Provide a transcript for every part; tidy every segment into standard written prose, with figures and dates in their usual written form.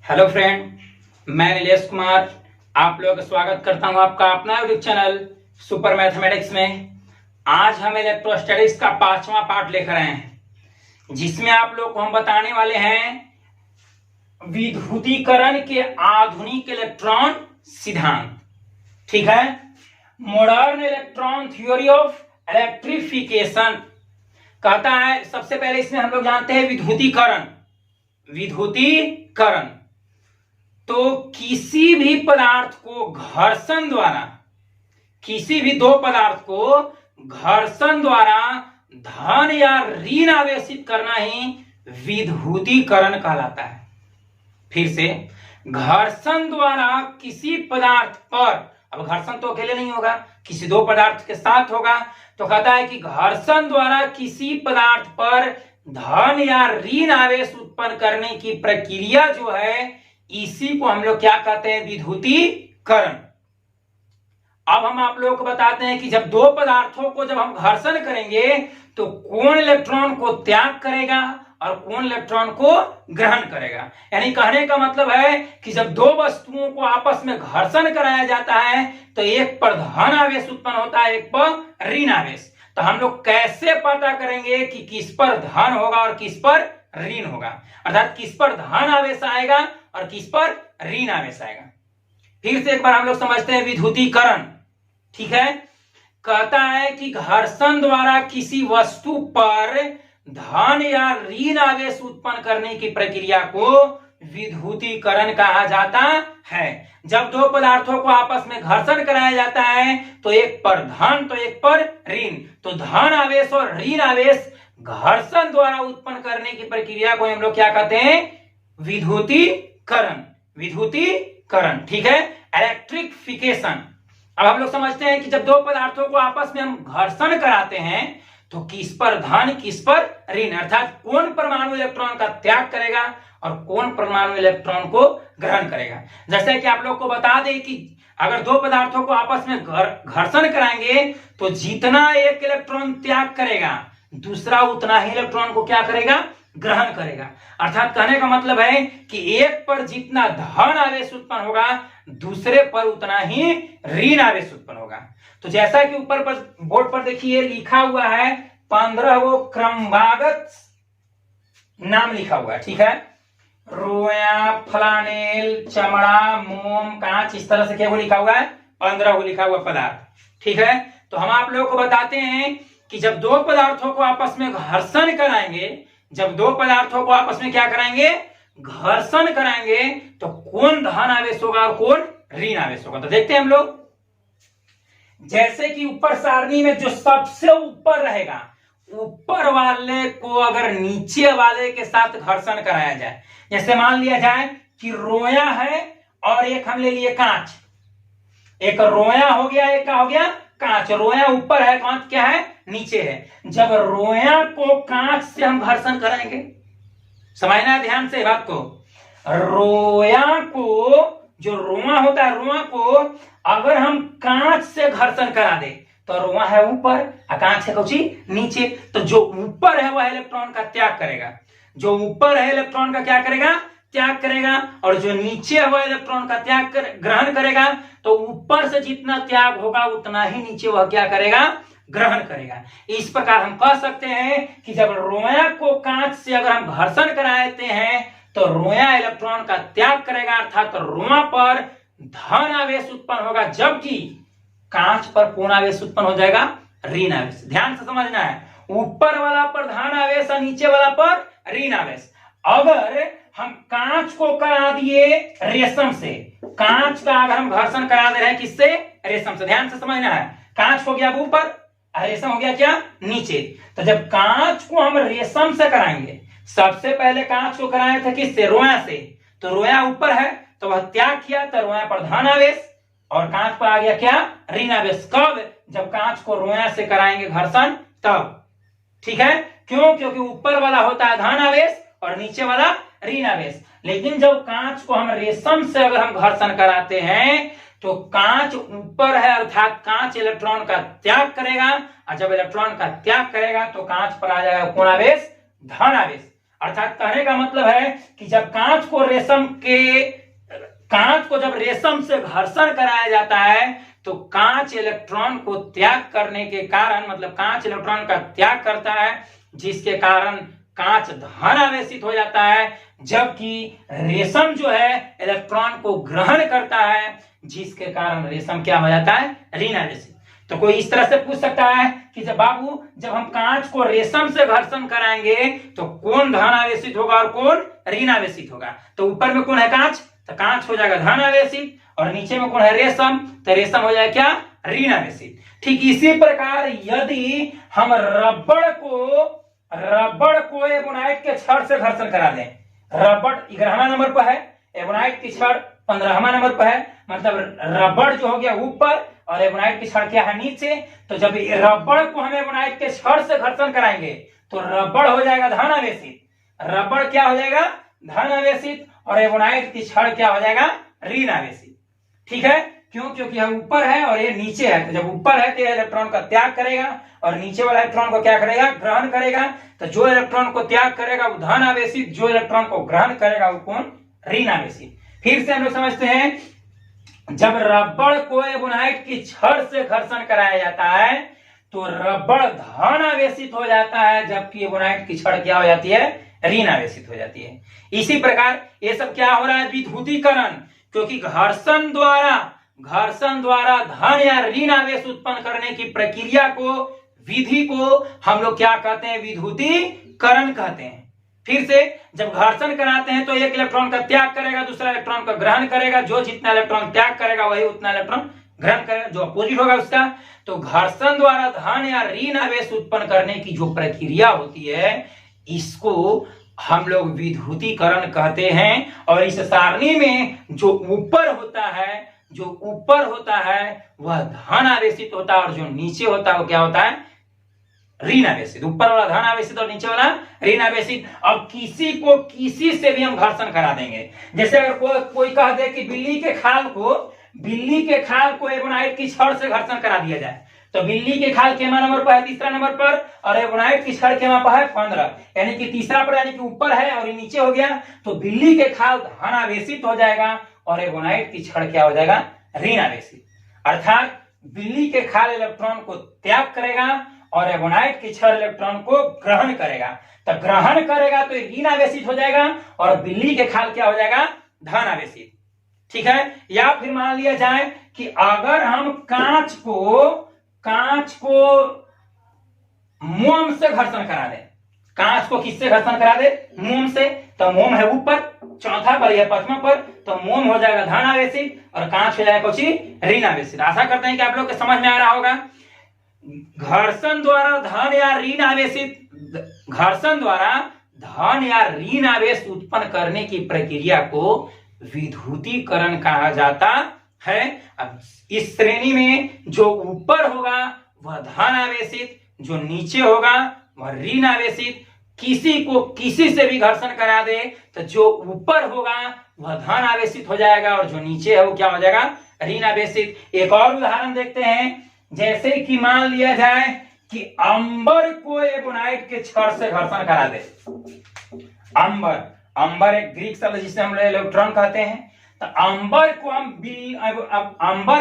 Hello friend, मैं नीलेश कुमार आप लोगों का स्वागत करता हूं आपका अपना यूट्यूब चैनल सुपर मैथमेटिक्स में। आज हम इलेक्ट्रोस्टैटिक्स का 5वां पार्ट लेकर आए हैं, जिसमें आप लोग को हम बताने वाले हैं विद्युतीकरण के आधुनिक इलेक्ट्रॉन सिद्धांत। ठीक है, modern electron theory of electrification कहता है। सबसे पहले इसमें हम लोग जानते हैं विद्युतीकरण तो किसी भी पदार्थ को घर्षण द्वारा, किसी भी दो पदार्थ को घर्षण द्वारा धन या ऋण आवेशित करना ही विद्युतीकरण कहलाता है। फिर से, घर्षण द्वारा किसी पदार्थ पर, अब घर्षण तो अकेले नहीं होगा, किसी दो पदार्थ के साथ होगा, तो कहता है कि घर्षण द्वारा किसी पदार्थ पर धन या ऋण आवेश उत्पन्न करने की प्रक्रिया जो है, इसी को हम लोग क्या कहते हैं? विद्युतीकरण। अब हम आप लोगों को बताते हैं कि जब दो पदार्थों को जब हम घर्षण करेंगे तो कौन इलेक्ट्रॉन को त्याग करेगा और कौन इलेक्ट्रॉन को ग्रहण करेगा। यानी कहने का मतलब है कि जब दो वस्तुओं को आपस में घर्षण कराया जाता है तो एक पर धन आवेश उत्पन्न होता है, एक पर ऋण आवेश। तो हम लोग कैसे पता करेंगे कि किस पर धन होगा और किस पर ऋण होगा, अर्थात किस पर धन आवेश आएगा और किस पर ऋण आवेश आएगा। फिर से एक बार हम लोग समझते हैं विद्युतीकरण। ठीक है, कहता है कि घर्षण द्वारा किसी वस्तु पर धन या ऋण आवेश उत्पन्न करने की प्रक्रिया को विद्युतीकरण कहा जाता है। जब दो पदार्थों को आपस में घर्षण कराया जाता है तो एक पर धन तो एक पर ऋण, तो धन आवेश और ऋण आवेश घर्षण द्वारा उत्पन्न करने की प्रक्रिया को हम लोग क्या कहते हैं? विद्युतीकरण। ठीक है, इलेक्ट्रिफिकेशन। अब हम लोग समझते हैं कि जब दो पदार्थों को आपस में हम घर्षण कराते हैं तो किस पर धन किस पर ऋण, अर्थात कौन परमाणु इलेक्ट्रॉन का त्याग करेगा और कौन परमाणु इलेक्ट्रॉन को ग्रहण करेगा। जैसे कि आप लोग को बता दें कि अगर दो पदार्थों को आपस में घर्षण कराएंगे तो जितना एक इलेक्ट्रॉन त्याग करेगा दूसरा उतना ही इलेक्ट्रॉन को क्या करेगा? ग्रहण करेगा। अर्थात कहने का मतलब है कि एक पर जितना धन आवेश उत्पन्न होगा दूसरे पर उतना ही ऋण आवेश उत्पन्न होगा। तो जैसा कि ऊपर पर बोर्ड पर देखिए लिखा हुआ है 15 वो क्रमवागत नाम लिखा हुआ है। ठीक है, रोया, फ्लानेल, चमड़ा, मोम, कांच, इस तरह से क्या लिखा हुआ है? 15 वो लिखा हुआ पदार्थ। ठीक है, तो हम आप लोगों को बताते हैं कि जब दो पदार्थों को आपस में घर्षण कराएंगे, जब दो पदार्थों को आपस में क्या कराएंगे? घर्षण कराएंगे, तो कौन धन आवेश होगा और कौन ऋण आवेश होगा। तो देखते हैं हम लोग, जैसे कि ऊपर सारणी में जो सबसे ऊपर रहेगा, ऊपर वाले को अगर नीचे वाले के साथ घर्षण कराया जाए, जैसे मान लिया जाए कि रोया है और एक हम ले लिए कांच, एक रोया हो गया, एक का हो गया कांच। रोया ऊपर है, कांच क्या है? नीचे है। जब रोया को कांच से हम घर्षण करेंगे, समझना है ध्यान से बात को, रोया को, जो रोआ होता है, रोआ को अगर हम कांच से घर्षण करा दे तो रोआ है ऊपर और कांच है कौची? नीचे। तो जो ऊपर है वह इलेक्ट्रॉन का त्याग करेगा, जो ऊपर है इलेक्ट्रॉन का क्या करेगा? त्याग करेगा, और जो नीचे है वह इलेक्ट्रॉन का त्याग ग्रहण करेगा। तो ऊपर से जितना त्याग होगा उतना ही नीचे वह क्या करेगा? ग्रहण करेगा। इस प्रकार हम कह सकते हैं कि जब रोया को कांच से अगर हम घर्षण कराते हैं तो रोया इलेक्ट्रॉन का त्याग करेगा, अर्थात रोआ पर धन आवेश उत्पन्न होगा, जबकि कांच पर कौन आवेश उत्पन्न हो जाएगा? ऋण आवेश। ध्यान से समझना है, ऊपर वाला पर धन आवेश और नीचे वाला पर ऋण आवेश। अगर हम कांच को करा दिए रेशम से, कांच का अगर हम घर्षण करा दे रहे हैं किससे? रेशम से। ध्यान से समझना है, कांच हो गया ऊपर, रेशम हो गया क्या? नीचे। तो जब कांच को हम रेशम से कराएंगे, सबसे पहले कांच को कराए थे किससे? रोया से। तो रोया ऊपर है तो वह त्याग किया, तो रोया पर धन आवेश और कांच पर आ गया क्या? ऋण आवेश। कब? जब कांच को रोया से कराएंगे घर्षण तब। ठीक है, क्यों? क्योंकि ऊपर वाला होता है धन आवेश और नीचे वाला ऋण आवेश। लेकिन जब कांच को हम रेशम से अगर हम घर्षण कराते हैं तो कांच ऊपर है, अर्थात कांच इलेक्ट्रॉन का त्याग करेगा, और जब इलेक्ट्रॉन का त्याग करेगा तो कांच पर आ जाएगा कौन आवेश? धन आवेश। अर्थात कहने का मतलब है कि जब कांच को जब रेशम से घर्षण कराया जाता है तो कांच इलेक्ट्रॉन को त्याग करने के कारण, मतलब कांच इलेक्ट्रॉन का त्याग करता है, जिसके कारण कांच धन आवेशित हो जाता है, जबकि रेशम जो है इलेक्ट्रॉन को ग्रहण करता है, जिसके कारण रेशम क्या हो जाता है, ऋण आवेशित। तो कोई इस तरह से पूछ सकता है कि जब हम कांच को रेशम से घर्षण कराएंगे तो कौन धन आवेशित होगा और कौन ऋण आवेशित होगा। तो ऊपर में कौन है, कांच, तो कांच हो जाएगा धन आवेशित, और नीचे में कौन है, रेशम, तो रेशम हो जाएगा क्या, ऋण आवेशित। ठीक इसी प्रकार यदि हम रबड़ को एबोनाइट के छड़ से घर्षण करा दें, रबड़ 11वां नंबर पर है, एबोनाइट की छड़ 15वां नंबर पर है, मतलब रबड़ जो हो गया ऊपर और एबोनाइट की छड़ क्या है, नीचे। तो जब रबड़ को हम एबोनाइट के छड़ से घर्षण कराएंगे तो रबड़ हो जाएगा धन आवेशित, रबड़ क्या हो जाएगा, धन आवेशित, और एबोनाइट की छड़ क्या हो जाएगा, ऋण आवेशित। ठीक है, क्यों, क्योंकि यह ऊपर है और ये नीचे है। तो जब ऊपर है तो यह इलेक्ट्रॉन का त्याग करेगा और नीचे वाला इलेक्ट्रॉन को क्या करेगा, ग्रहण करेगा। तो जो इलेक्ट्रॉन को त्याग करेगा वो धन आवेशित, जो इलेक्ट्रॉन को ग्रहण करेगा वो कौन, ऋण आवेशित। फिर से हम लोग समझते हैं, जब रबड़ को एबोनाइट की छड़ से घर्षण कराया जाता है तो रबड़ धन आवेशित हो जाता है, जबकि एबोनाइट की छड़ क्या हो जाती है, ऋण आवेशित हो जाती है। इसी प्रकार ये सब क्या हो रहा है, विद्युतीकरण, क्योंकि घर्षण द्वारा धन या ऋण आवेश उत्पन्न करने की प्रक्रिया को, विधि को हम लोग क्या कहते हैं, विद्युतीकरण कहते हैं। फिर से जब घर्षण कराते हैं तो एक इलेक्ट्रॉन का त्याग करेगा, दूसरा इलेक्ट्रॉन का ग्रहण करेगा, जो जितना इलेक्ट्रॉन त्याग करेगा वही उतना इलेक्ट्रॉन ग्रहण करेगा, जो अपोजिट होगा उसका। तो घर्षण द्वारा धन या ऋण आवेश उत्पन्न करने की जो प्रक्रिया होती है, इसको हम लोग विद्युतीकरण कहते हैं। और इस सारणी में जो ऊपर होता है वह धन आवेशित होता है, और जो नीचे होता है वो क्या होता है, ऋण आवेशित। ऊपर वाला धन आवेशित और नीचे वाला ऋण आवेशित। अब किसी से भी हम घर्षण करा देंगे, जैसे अगर कोई कह दे कि बिल्ली के खाल को एबोनाइट की छड़ से घर्षण करा दिया जाए, तो बिल्ली के खाल केमा नंबर पर है, तीसरा नंबर पर, और एबोनाइट की छड़ केमा पर है, 15, यानी कि तीसरा पर, यानी कि ऊपर है और ये नीचे हो गया। तो बिल्ली के खाल धन आवेशित हो जाएगा और एबोनाइट की छड़ क्या हो जाएगा, ऋण आवेशित। अर्थात बिल्ली के खाल इलेक्ट्रॉन को त्याग करेगा और एबोनाइट की छड़ इलेक्ट्रॉन को ग्रहण करेगा। तो ग्रहण करेगा तो ऋण आवेशित हो जाएगा और बिल्ली के खाल क्या हो जाएगा, धन आवेशित। ठीक है, या फिर मान लिया जाए कि अगर हम कांच को मोम से घर्षण करा दे, कांच को किससे घर्षण करा दे, मोम से। तो मोम है ऊपर, चौथा पर या पांचवा पर, तो मोम हो जाएगा धन आवेशित और कांच हो जाएगा कुछ ऋण आवेशित। आशा करते हैं कि आप लोग के समझ में आ रहा होगा। घर्षण द्वारा धन या ऋण आवेश उत्पन्न करने की प्रक्रिया को विद्युतीकरण कहा जाता है। अब इस श्रेणी में जो ऊपर होगा वह धन आवेशित, जो नीचे होगा वह ऋण आवेशित। किसी से भी घर्षण करा दे तो जो ऊपर होगा वह धन आवेशित हो जाएगा और जो नीचे है वो क्या हो जाएगा, ऋण आवेशित। एक और उदाहरण देखते हैं, जैसे कि मान लिया जाए कि अंबर को एबोनाइट के छड़ से घर्षण करा दे। अंबर एक ग्रीक शब्द जिसे हम इलेक्ट्रॉन कहते हैं। तो अंबर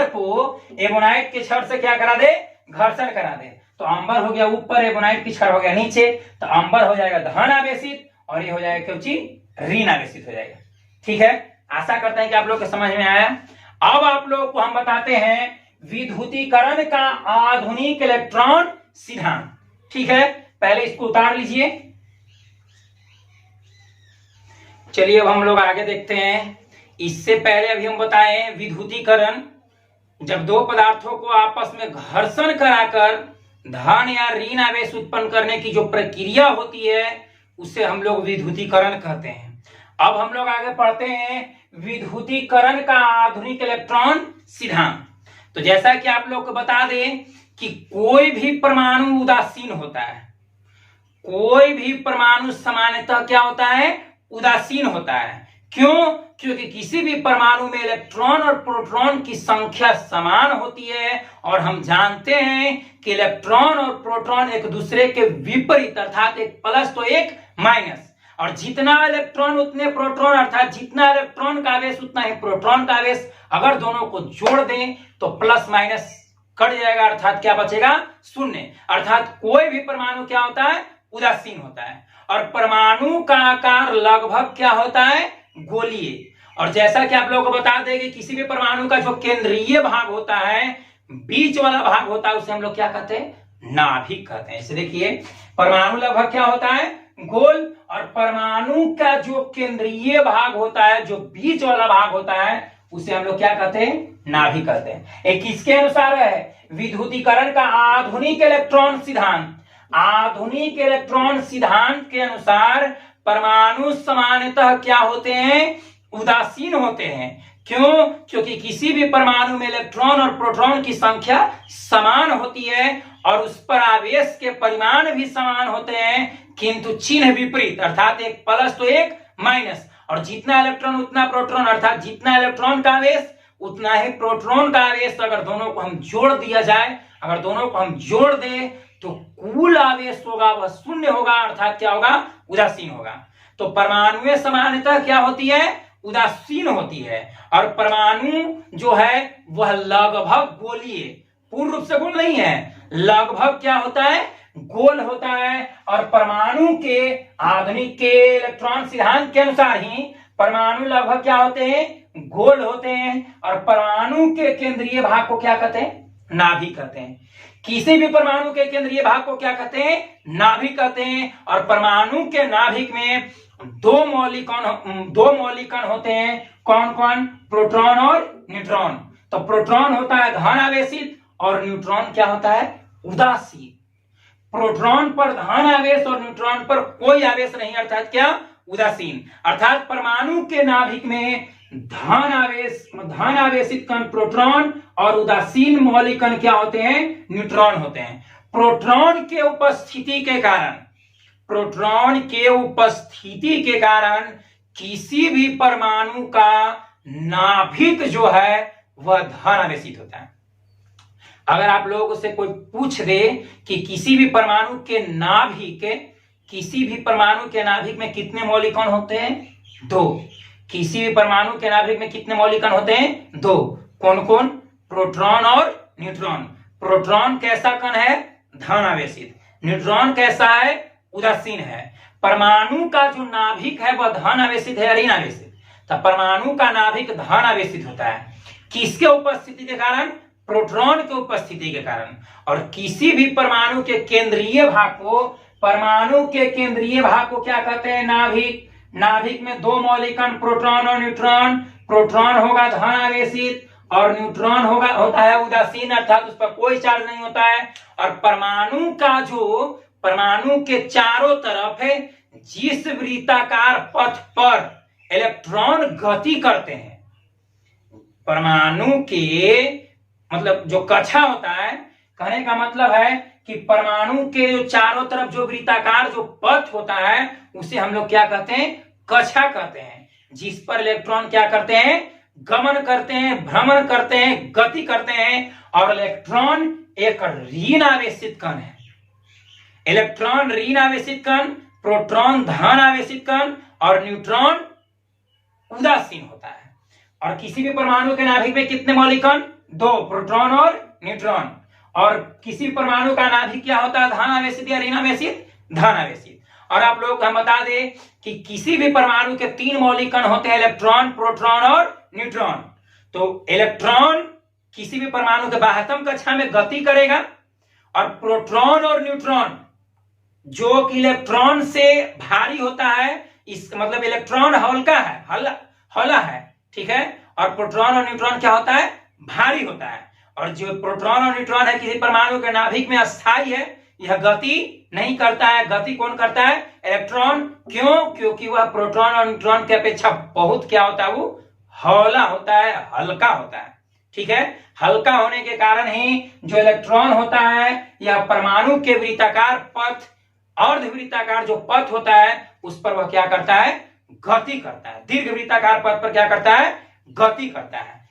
को एबोनाइट के छड़ से क्या करा दे, घर्षण करा दे। तो अंबर हो गया ऊपर, एबोनाइट की छड़ हो गया नीचे। तो अंबर हो जाएगा धन आवेशित और ये हो जाएगा क्यों, ऋण आवेशित हो जाएगा। ठीक है, आशा करते हैं कि आप लोग को समझ में आया। अब आप लोग को हम बताते हैं विद्युतीकरण का आधुनिक इलेक्ट्रॉन सिद्धांत। ठीक है, पहले इसको उतार लीजिए। चलिए अब हम लोग आगे देखते हैं। इससे पहले अभी हम बताएं विद्युतीकरण, जब दो पदार्थों को आपस में घर्षण कराकर धन या ऋण आवेश उत्पन्न करने की जो प्रक्रिया होती है उसे हम लोग विद्युतीकरण कहते हैं। अब हम लोग आगे पढ़ते हैं विद्युतीकरण का आधुनिक इलेक्ट्रॉन सिद्धांत। तो जैसा कि आप लोग को बता दें कि कोई भी परमाणु उदासीन होता है, कोई भी परमाणु सामान्यतः क्या होता है, उदासीन होता है। क्यों? क्योंकि किसी भी परमाणु में इलेक्ट्रॉन और प्रोटॉन की संख्या समान होती है और हम जानते हैं कि इलेक्ट्रॉन और प्रोटॉन एक दूसरे के विपरीत, अर्थात एक प्लस तो एक माइनस। और जितना इलेक्ट्रॉन उतने प्रोटॉन, अर्थात जितना इलेक्ट्रॉन का आवेश उतना ही प्रोटॉन का आवेश। अगर दोनों को जोड़ दें तो प्लस माइनस कट जाएगा, अर्थात क्या बचेगा, शून्य। अर्थात कोई भी परमाणु क्या होता है, उदासीन होता है। और परमाणु का आकार लगभग क्या होता है, गोलीय। और जैसा कि आप लोगों को बता दें कि किसी भी परमाणु का जो केंद्रीय भाग होता है, बीच वाला भाग होता है, उसे हम लोग क्या कहते हैं, नाभिक कहते हैं। इसे देखिए, परमाणु लगभग क्या होता है, गोल, और परमाणु का जो केंद्रीय भाग होता है, जो बीच वाला भाग होता है, उसे हम लोग क्या कहते हैं, नाभिक कहते हैं। एक किसके अनुसार है, विद्युतीकरण का आधुनिक इलेक्ट्रॉन सिद्धांत। आधुनिक इलेक्ट्रॉन सिद्धांत के अनुसार परमाणु सामान्यतः क्या होते हैं, उदासीन होते हैं। क्यों? क्योंकि किसी भी परमाणु में इलेक्ट्रॉन और प्रोटॉन की संख्या समान होती है और उस पर आवेश के परिमाण भी समान होते हैं, किंतु चिन्ह विपरीत, अर्थात एक प्लस तो एक माइनस। और जितना इलेक्ट्रॉन उतना प्रोटॉन, अर्थात जितना इलेक्ट्रॉन का आवेश उतना ही प्रोटॉन का आवेश। अगर दोनों को हम जोड़ दिया जाए, अगर दोनों को हम जोड़ दें तो कुल आवेश होगा वह शून्य होगा, अर्थात क्या होगा, उदासीन होगा। तो परमाणु सामान्यतः क्या होती है, उदासीन होती है। और परमाणु जो है वह लगभग गोलीय, पूर्ण रूप से गोल नहीं है, लगभग क्या होता है, गोल होता है। और परमाणु के आधुनिक के इलेक्ट्रॉन सिद्धांत के अनुसार ही परमाणु लगभग क्या होते हैं, गोल होते हैं। और परमाणु के केंद्रीय भाग को क्या कहते हैं, नाभिक कहते हैं। किसी भी परमाणु के केंद्रीय भाग को क्या कहते हैं, नाभिक कहते हैं। और परमाणु के नाभिक में दो मौलिक कण होते हैं। कौन कौन, प्रोटॉन और न्यूट्रॉन। तो प्रोटॉन होता है धन आवेशित और न्यूट्रॉन क्या होता है, उदासीन। प्रोटॉन पर धन आवेश और न्यूट्रॉन पर कोई आवेश नहीं, अर्थात क्या, उदासीन। अर्थात परमाणु के नाभिक में धन आवेशित कण प्रोटॉन और उदासीन मौलिक कण क्या होते हैं, न्यूट्रॉन होते हैं। प्रोटॉन के उपस्थिति के कारण किसी भी परमाणु का नाभिक जो है वह धन आवेशित होता है। अगर आप लोगों से कोई पूछ दे कि किसी भी परमाणु के नाभिक में कितने मौलिक कण होते हैं, दो। किसी भी परमाणु के नाभिक में कितने मौलिक कण होते हैं, दो। कौन कौन, प्रोटॉन और न्यूट्रॉन। प्रोटॉन कैसा कण है, धन आवेशित। न्यूट्रॉन कैसा है, उदासीन है। परमाणु का जो नाभिक है वह धन आवेशित है या ऋण आवेशित, तो परमाणु का नाभिक धन आवेशित होता है। किसके उपस्थिति के कारण, प्रोटॉन के उपस्थिति के कारण। और किसी भी परमाणु के केंद्रीय भाग को क्या कहते हैं, नाभिक। नाभिक में दो मौलिक कण प्रोटॉन और न्यूट्रॉन। प्रोटॉन होगा धन आवेशित और न्यूट्रॉन होता है उदासीन, अर्थात उस पर कोई चार्ज नहीं होता है। और परमाणु के चारों तरफ है जिस वृत्ताकार पथ पर इलेक्ट्रॉन गति करते हैं, परमाणु के मतलब जो कक्षा होता है, कहने का मतलब है कि परमाणु के जो चारों तरफ जो वृत्ताकार जो पथ होता है उसे हम लोग क्या कहते हैं, कक्षा कहते हैं। जिस पर इलेक्ट्रॉन क्या करते हैं, गमन करते हैं, भ्रमण करते हैं, गति करते हैं। और इलेक्ट्रॉन एक ऋण आवेशित कण है। इलेक्ट्रॉन ऋण आवेशित कण, प्रोटॉन धन आवेशित कण और न्यूट्रॉन उदासीन होता है। और किसी भी परमाणु के नाभिक में कितने मौलिक कण, दो, प्रोटॉन और न्यूट्रॉन। और किसी परमाणु का नाभिक क्या होता है, धन आवेशित या ऋण आवेशित, धन आवेशित। और आप लोग हम बता दें कि किसी भी परमाणु के तीन मौलिक कण होते हैं, इलेक्ट्रॉन, प्रोटॉन और न्यूट्रॉन। तो इलेक्ट्रॉन किसी भी परमाणु के बाह्यतम कक्षा में गति करेगा और प्रोटॉन और न्यूट्रॉन जो कि इलेक्ट्रॉन से भारी होता है, इस मतलब इलेक्ट्रॉन हल्का है, हौला है, ठीक है। और प्रोटॉन और न्यूट्रॉन क्या होता है, भारी होता है। और जो प्रोटॉन और न्यूट्रॉन है किसी परमाणु के नाभिक में अस्थायी है, यह गति नहीं करता है। गति कौन करता है, इलेक्ट्रॉन। क्यों? क्योंकि वह प्रोटॉन और न्यूट्रॉन की अपेक्षा बहुत क्या होता है, वो हौला होता है, हल्का होता है, ठीक है। हल्का होने के कारण ही जो इलेक्ट्रॉन होता है यह परमाणु के वृत्ताकार पथ, अर्धवृत्ताकार जो पथ होता है उस पर वह क्या करता है, गति करता है। दीर्घ वृत्ताकार पथ पर क्या करता है, गति करता है।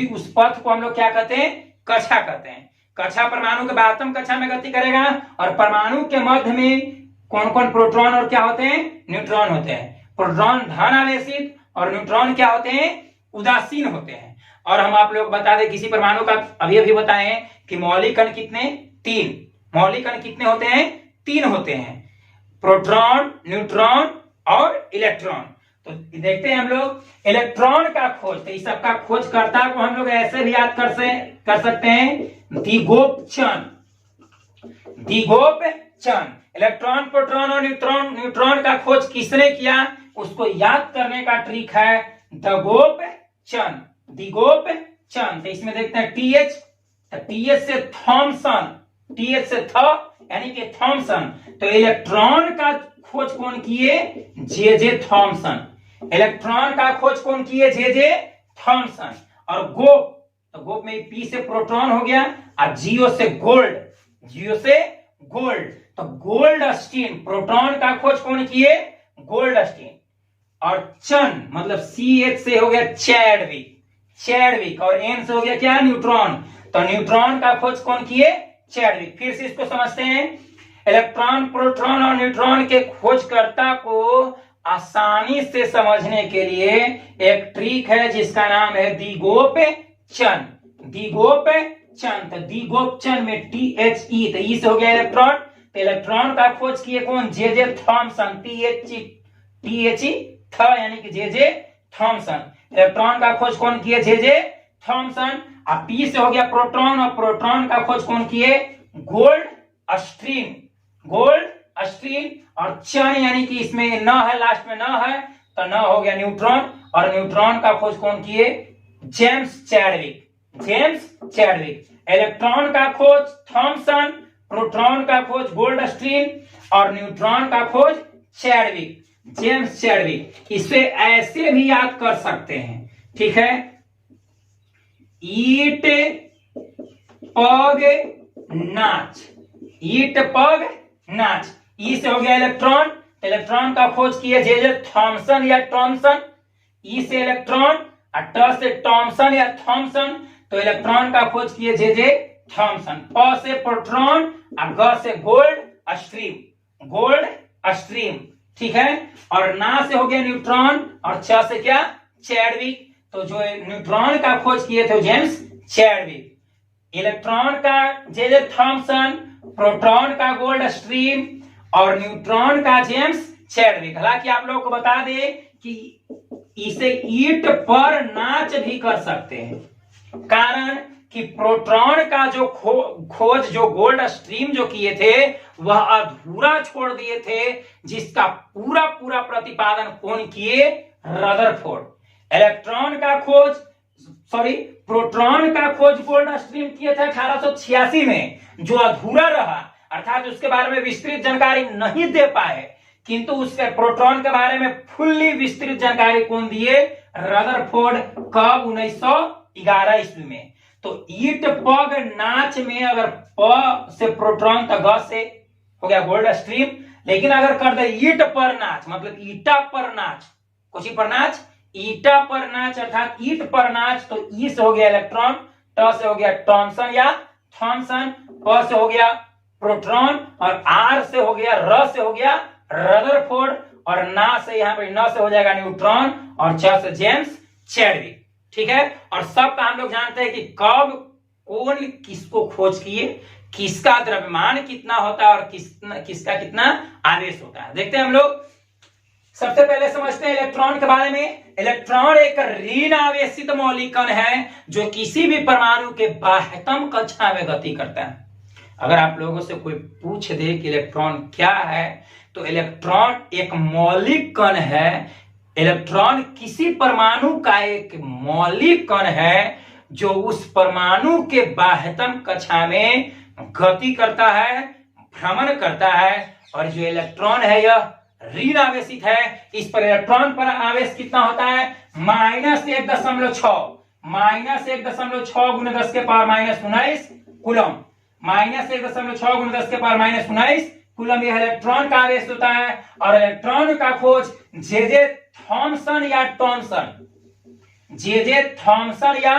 उस पथ को हम लोग क्या कहते हैं, कक्षा कहते हैं। कक्षा परमाणु के बाह्यतम कक्षा में गति करेगा और परमाणु के मध्य में कौन कौन प्रोटॉन और क्या होते हैं, न्यूट्रॉन होते हैं। प्रोटॉन धन आवेशित और न्यूट्रॉन क्या होते हैं, उदासीन होते हैं। और हम आप लोग बता दें किसी परमाणु का अभी अभी बताए कि मौलिक कण कितने, 3। मौलिक कण कितने होते हैं, 3 होते हैं, प्रोटॉन, न्यूट्रॉन और इलेक्ट्रॉन। तो देखते हैं हम लोग इलेक्ट्रॉन का खोज, तो इस सबका खोजकर्ता को हम लोग ऐसे भी याद कर सकते हैं, द्विगोपचन। द्विगोपचन, इलेक्ट्रॉन, प्रोटॉन और न्यूट्रॉन का खोज किसने किया, उसको याद करने का ट्रिक है द्विगोपचन, द्विगोपचन। तो इसमें देखते हैं TH, तो TH से थॉमसन, TH से यानी कि थॉमसन। तो इलेक्ट्रॉन का खोज कौन किए, जे थॉमसन। इलेक्ट्रॉन का खोज कौन किए, जे थॉमसन। और गोप, तो गोप में P से प्रोटॉन हो गया और जियो से गोल्ड, जियो से गोल्ड। तो गोल्डस्टीन, प्रोटॉन का खोज कौन किए, गोल्डस्टीन। और चन मतलब CH से हो गया चैडविक, चैडविक। और N से हो गया क्या, न्यूट्रॉन। तो न्यूट्रॉन का खोज कौन किए, चैडविक। फिर से इसको समझते हैं, इलेक्ट्रॉन, प्रोटॉन और न्यूट्रॉन के खोजकर्ता को आसानी से समझने के लिए एक ट्रिक है जिसका नाम है द्विगोपचन, द्विगोपचन। तो द्विगोपचन में THE, तो ई से हो गया इलेक्ट्रॉन। तो इलेक्ट्रॉन का खोज किए कौन, जे थॉमसन, THE यानी कि जे थॉमसन। इलेक्ट्रॉन का खोज कौन किए, जे थॉमसन। और P से हो गया प्रोटॉन, और प्रोटॉन का खोज कौन किए, गोल्डस्टीन, गोल्डस्टीन। और चन यानी कि इसमें न है, लास्ट में न है, तो न हो गया न्यूट्रॉन। और न्यूट्रॉन का खोज कौन किए, James Chadwick, James Chadwick. Electron का खोज थॉमसन, प्रोटॉन का खोज गोल्डस्टीन और न्यूट्रॉन का खोज चैडविक, जेम्स चैडविक। इसे ऐसे भी याद कर सकते हैं, ठीक है, ईट पग नाच, ईट पग नाच। ई से हो गया इलेक्ट्रॉन, इलेक्ट्रॉन का खोज किए जे थॉमसन या टॉमसन। ई से इलेक्ट्रॉन और ट से टॉमसन या थॉमसन, तो इलेक्ट्रॉन का खोज किए जे थॉमसन। प से प्रोटॉन और ग से गोल्ड स्ट्रीम, गोल्ड स्ट्रीम, ठीक है। और ना से हो गया न्यूट्रॉन और छ से क्या, चैडविक। तो जो न्यूट्रॉन का खोज किए थे जेम्स चैडविक, इलेक्ट्रॉन का जे थॉमसन, प्रोटॉन का गोल्ड स्ट्रीम और न्यूट्रॉन का जेम्स चैडविक। हालांकि आप लोगों को बता दे कि इसे ईट पर नाच भी कर सकते हैं, कारण कि प्रोटॉन का जो खोज जो गोल्ड स्ट्रीम जो किए थे वह अधूरा छोड़ दिए थे, जिसका पूरा पूरा प्रतिपादन कौन किए, रदरफोर्ड। इलेक्ट्रॉन का खोज, सॉरी, प्रोटॉन का खोज गोल्ड स्ट्रीम किए थे 1886 में, जो अधूरा रहा, अर्थात उसके बारे में विस्तृत जानकारी नहीं दे पाए। किंतु उसके प्रोटॉन के बारे में फुल्ली विस्तृत जानकारी कौन दिए, रदरफोर्ड। कब, 1911 ईस्वी में। तो ईट पग नाच में अगर प से प्रोटॉन तो ग से हो गया गोल्ड स्ट्रीम, लेकिन अगर कर दे ईट पर नाच मतलब ईटा पर नाच, कुछ पर नाच, ईटा पर नाच अर्थात ईट पर नाच, तो ई से हो गया इलेक्ट्रॉन, ट से हो गया टॉमसन या थॉमसन, प से हो गया प्रोटॉन और आर से हो गया, र से हो गया रदरफोर्ड और ना से यहाँ पे न से हो जाएगा न्यूट्रॉन और छ से जेम्स चैडविक, ठीक है। और सबका हम लोग जानते हैं कि कब कौन किसको खोज किए, किसका द्रव्यमान कितना होता है और किसका कितना आवेश होता है। देखते हैं हम लोग, सबसे पहले समझते हैं इलेक्ट्रॉन के बारे में। इलेक्ट्रॉन एक ऋण आवेशित मौलिक कण है जो किसी भी परमाणु के बाह्यतम कक्षा में गति करता है। अगर आप लोगों से कोई पूछ दे कि इलेक्ट्रॉन क्या है, तो इलेक्ट्रॉन एक मौलिक कण है। इलेक्ट्रॉन किसी परमाणु का एक मौलिक कण है जो उस परमाणु के बाह्यतम कक्षा में गति करता है, भ्रमण करता है। और जो इलेक्ट्रॉन है यह ऋण आवेशित है। इस पर इलेक्ट्रॉन पर आवेश कितना होता है, -1.6, -1.6 गुना 10 के पावर -19 कूलम, -1.6 गुना 10 के पावर -19 कूलम यह इलेक्ट्रॉन का आवेश होता है। और इलेक्ट्रॉन का खोज जे थॉमसन या टॉमसन, जे थॉमसन या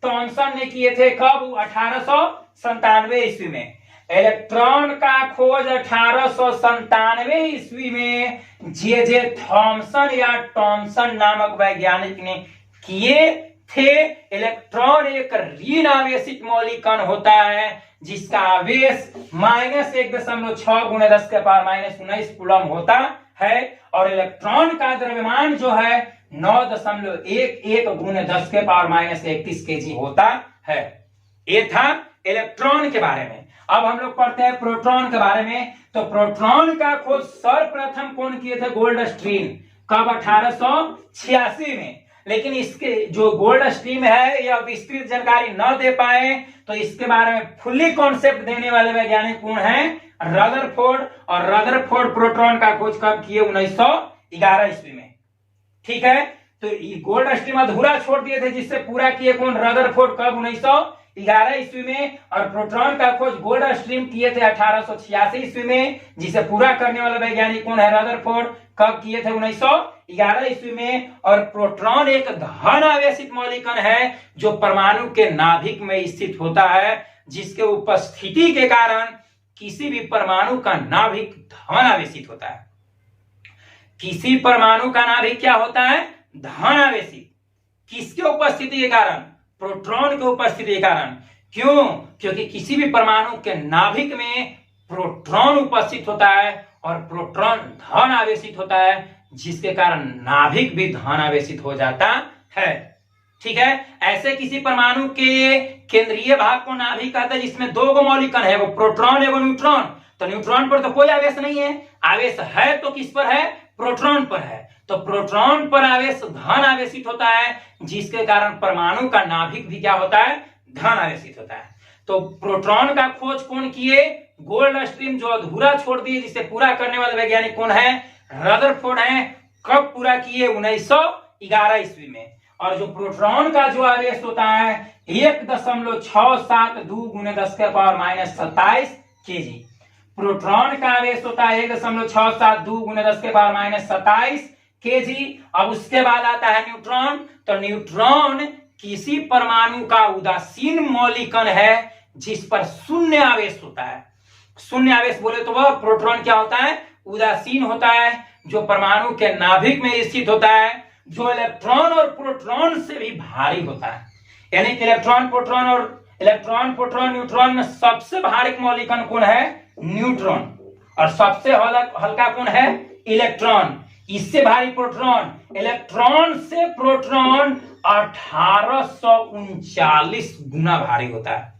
टॉमसन ने किए थे। कब, 1897 ईस्वी में। इलेक्ट्रॉन का खोज 1897 ईस्वी में जे थॉमसन या टॉमसन नामक वैज्ञानिक ने किए थे। इलेक्ट्रॉन एक ऋण आवेशित मौलिक कण होता है जिसका आवेश -1.6 × 10⁻⁻19 कूलम होता है और इलेक्ट्रॉन का द्रव्यमान जो है 9.11 × 10⁻31 केजी होता है। ये था इलेक्ट्रॉन के बारे में। अब हम लोग पढ़ते हैं प्रोटॉन के बारे में। तो प्रोटॉन का खोज सर्वप्रथम कौन किए थे? Gold stream. कब? 1886 में। लेकिन इसके जो गोल्ड स्ट्रीम है यह विस्तृत जानकारी न दे पाए, तो इसके बारे में फुल्ली कॉन्सेप्ट देने वाले वैज्ञानिक कौन हैं? रदरफोर्ड। और रदरफोर्ड प्रोटॉन का खोज कब किए? 1911 ईस्वी में। ठीक है, तो ये गोल्ड स्ट्रीम अधूरा छोड़ दिए थे, जिससे पूरा किए कौन? रदरफोर्ड। कब? 1911 ईस्वी में। और प्रोटॉन का खोज गोल्ड स्ट्रीम किए थे 1886 ईस्वी में, जिसे पूरा करने वाला वैज्ञानिक कौन है? रदरफोर्ड। कब किए थे? 1911 ईस्वी में। और प्रोटॉन एक धन आवेशित मौलिक कण है जो परमाणु के नाभिक में स्थित होता है, जिसके उपस्थिति के कारण किसी भी परमाणु का नाभिक धन आवेशित होता है। किसी परमाणु का नाभिक क्या होता है? धन आवेशित। किसके उपस्थिति के कारण? प्रोटॉन के उपस्थिति के कारण। क्यों? क्योंकि किसी भी परमाणु के नाभिक में प्रोटॉन उपस्थित होता है और प्रोटॉन धन आवेशित होता है, जिसके कारण नाभिक भी धन आवेशित हो जाता है। ठीक है, ऐसे किसी परमाणु के केंद्रीय भाग को नाभिक कहते हैं जिसमें दो गो मौलिक कण है, वो प्रोटॉन एवं न्यूट्रॉन। तो न्यूट्रॉन पर तो कोई आवेश नहीं है, आवेश है तो किस पर है? प्रोटॉन पर है। तो प्रोटॉन पर आवेश धन आवेशित होता है, जिसके कारण परमाणु का नाभिक भी क्या होता है? धन आवेशित होता है। तो प्रोटॉन का खोज कौन किए? गोल्ड स्ट्रीम, जो अधूरा छोड़ दिए, जिसे पूरा करने वाले वैज्ञानिक कौन है? रदरफोर्ड है। कब पूरा किए? 1911 ईस्वी में। और जो प्रोटॉन का जो आवेश होता है 1.672 × 10⁻⁻27 केजी। प्रोटॉन का आवेश होता है 1.672 × 10⁻⁻27 केजी। अब उसके बाद आता है न्यूट्रॉन। तो न्यूट्रॉन किसी परमाणु का उदासीन मौलिक कण है जिस पर शून्य आवेश होता है। शून्य आवेश बोले तो वह प्रोटॉन क्या होता है? उदासीन होता है, जो परमाणु के नाभिक में स्थित होता है, जो इलेक्ट्रॉन और प्रोटॉन से भी भारी होता है। यानी कि इलेक्ट्रॉन प्रोटॉन न्यूट्रॉन में सबसे भारी मौलिक कण कौन है? न्यूट्रॉन। और सबसे हल्का कौन है? इलेक्ट्रॉन। इससे भारी प्रोटॉन। इलेक्ट्रॉन से प्रोटॉन 1839 गुना भारी होता है।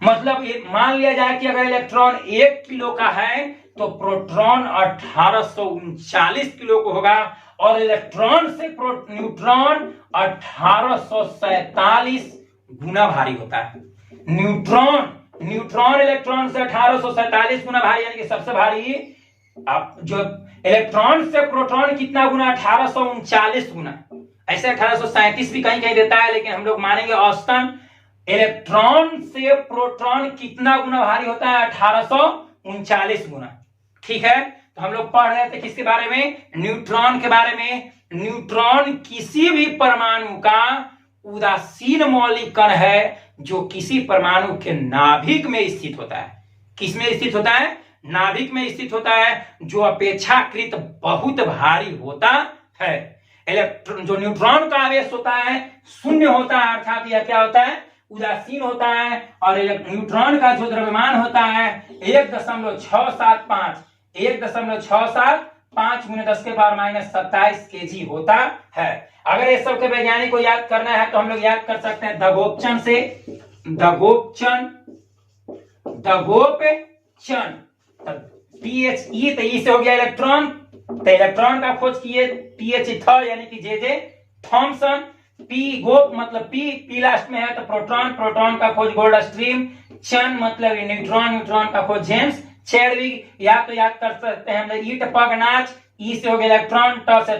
मतलब मान लिया जाए कि अगर इलेक्ट्रॉन 1 किलो का है तो प्रोटॉन 1839 किलो को होगा, और इलेक्ट्रॉन से न्यूट्रॉन 1847 गुना भारी होता है। न्यूट्रॉन इलेक्ट्रॉन से 1847 गुना भारी, यानी कि सबसे भारी। अब जो इलेक्ट्रॉन से प्रोटॉन कितना गुना? 1839 गुना। ऐसे 1837 भी कहीं कहीं देता है, लेकिन हम लोग मानेंगे औसतन इलेक्ट्रॉन से प्रोटॉन कितना गुना भारी होता है? 1839 गुना। ठीक है, तो हम लोग पढ़ रहे थे किसके बारे में? न्यूट्रॉन के बारे में। न्यूट्रॉन किसी भी परमाणु का उदासीन मौलिक कण है जो किसी परमाणु के नाभिक में स्थित होता है। किसमें स्थित होता है? नाभिक में स्थित होता है, जो अपेक्षाकृत बहुत भारी होता है। इलेक्ट्रॉन जो न्यूट्रॉन का आवेश होता है शून्य होता है, अर्थात यह क्या होता है? उदासीन होता है। और न्यूट्रॉन का जो द्रव्यमान होता है 1.675 × 10⁻⁻27 केजी होता है। अगर ये सब के वैज्ञानिक को याद करना है तो हम लोग याद कर सकते हैं दगोपचन से। दगोपचन PHE, तो ई से हो गया इलेक्ट्रॉन। तो इलेक्ट्रॉन का खोज किए PH थर्ड, यानी कि जे थॉमसन। पी गोप मतलब पी लास्ट में है, तो प्रोटॉन का खोज गोल्ड स्ट्रीम। चन मतलब न्यूट्रॉन का खोज जेम्स चैडविक। या तो याद कर सकते हैं हम लोग ईट पग नाच। ई से हो गया इलेक्ट्रॉन, ट से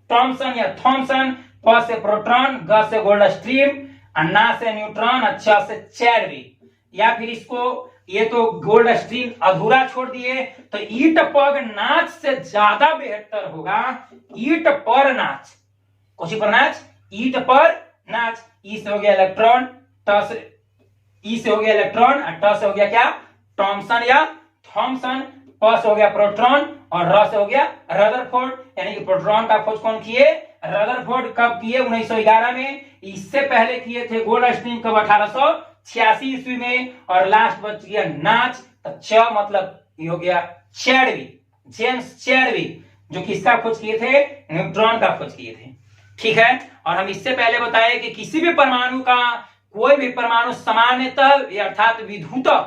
टॉमसन या थॉमसन, प से प्रोटॉन, ग से गोल्ड स्ट्रीम, अन्ना से न्यूट्रॉन, अच्छा से चैडविक। या फिर इसको ये तो गोल्ड स्ट्रीम अधूरा छोड़ दिए, तो ईट पग नाच से ज्यादा बेहतर होगा ईट पर नाच। कौन पर नाच? ईट पर नाच। ई से हो गया इलेक्ट्रॉन, ट से ई से हो गया इलेक्ट्रॉन और ट से हो गया क्या? थॉमसन या थॉमसन, प से हो गया प्रोटॉन और र से हो गया रदरफोर्ड, यानी कि प्रोटॉन का खोज कौन किए? रदरफोर्ड। कब किए? 1911 में। इससे पहले किए थे गोल्डस्टीन कब? 1886 ईस्वी में। और लास्ट बच गया नाच, तो च मतलब ये हो गया चैडविक, जेम्स चैडविक, जो किसका खोज किए थे? न्यूट्रॉन का खोज किए थे। ठीक है। और हम इससे पहले बताए कि किसी भी परमाणु का कोई भी परमाणु सामान्यतः अर्थात विधुतः,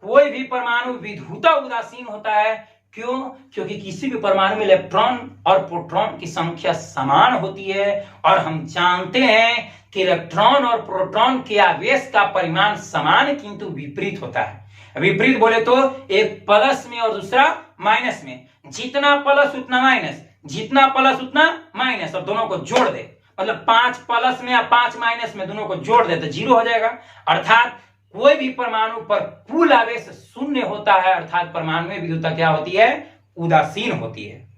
कोई भी परमाणु विधुतः उदासीन होता है। क्यों? क्योंकि किसी भी परमाणु में इलेक्ट्रॉन और प्रोटॉन की संख्या समान होती है और हम जानते हैं कि इलेक्ट्रॉन और प्रोटॉन के आवेश का परिमाण समान किंतु विपरीत होता है। विपरीत बोले तो एक प्लस में और दूसरा माइनस में, जितना प्लस उतना माइनस, जितना प्लस उतना माइनस, और दोनों को जोड़ दे, मतलब 5 प्लस में या 5 माइनस में दोनों को जोड़ दे तो 0 हो जाएगा। अर्थात कोई भी परमाणु पर कुल आवेश शून्य होता है, अर्थात परमाणु में विद्युतता क्या होती है? उदासीन होती है।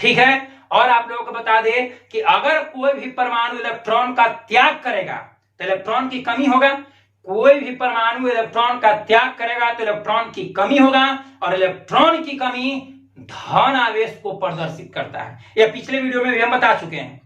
ठीक है। और आप लोगों को बता दें कि अगर कोई भी परमाणु इलेक्ट्रॉन का त्याग करेगा तो इलेक्ट्रॉन की कमी होगा। कोई भी परमाणु इलेक्ट्रॉन का त्याग करेगा तो इलेक्ट्रॉन की कमी होगा, और इलेक्ट्रॉन की कमी धन आवेश को प्रदर्शित करता है। यह पिछले वीडियो में भी हम बता चुके हैं।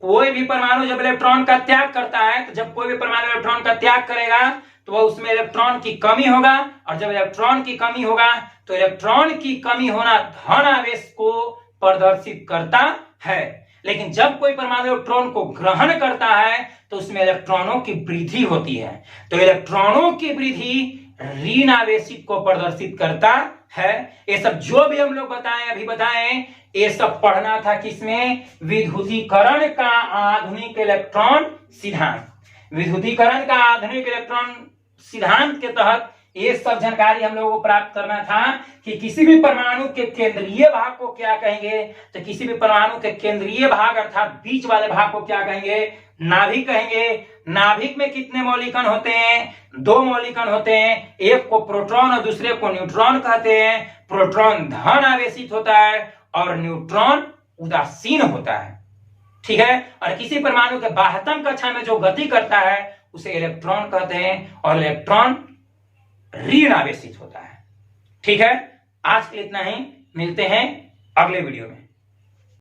कोई भी परमाणु जब इलेक्ट्रॉन का त्याग करता है, तो जब कोई भी परमाणु इलेक्ट्रॉन का त्याग करेगा तो वह उसमें इलेक्ट्रॉन की कमी होगा, और जब इलेक्ट्रॉन की कमी होगा तो इलेक्ट्रॉन की कमी होना धन आवेश को प्रदर्शित करता है। लेकिन जब कोई परमाणु इलेक्ट्रॉन को ग्रहण करता है तो उसमें इलेक्ट्रॉनों की वृद्धि होती है। तो इलेक्ट्रॉनों की वृद्धि ऋण आवेशित को प्रदर्शित करता है। ये सब जो भी हम लोग बताएं, अभी बताएं, ये सब पढ़ना था किसमें? विद्युतीकरण का आधुनिक इलेक्ट्रॉन सिद्धांत। विद्युतीकरण का आधुनिक इलेक्ट्रॉन सिद्धांत के तहत ये सब जानकारी हम लोगों को प्राप्त करना था कि किसी भी परमाणु के केंद्रीय भाग को क्या कहेंगे। तो किसी भी परमाणु के केंद्रीय भाग अर्थात बीच वाले भाग को क्या कहेंगे? नाभिक कहेंगे। नाभिक में कितने मौलिकन होते हैं? 2 मौलिकन होते हैं, एक को प्रोटॉन और दूसरे को न्यूट्रॉन कहते हैं। प्रोटॉन धन आवेशित होता है और न्यूट्रॉन उदासीन होता है। ठीक है। और किसी परमाणु के बाह्यतम कक्षा में जो गति करता है उसे इलेक्ट्रॉन कहते हैं, और इलेक्ट्रॉन ऋण आवेशित होता है। ठीक है। आज के लिए इतना ही, मिलते हैं अगले वीडियो में।